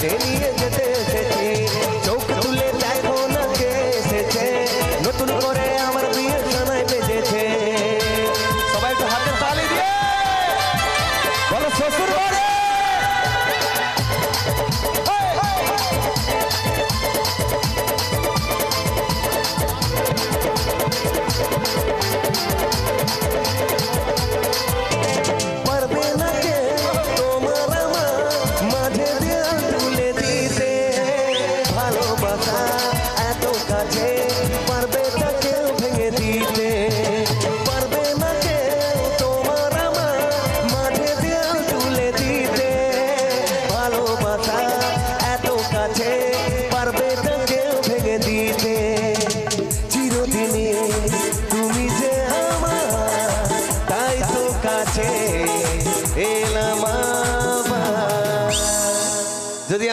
কাছে নিয়ে যেতে এসেছি। চোখ তুলে দেখো না কে এসেছে, নতুন করে আমার বিয়ের জানাই বেজেছে। সবাই একটু হাতে তালি দিয়ে বলো শ্বশুর বাড়ি। তুমি যে আমার, তাই তো কাছে এলাম। যদি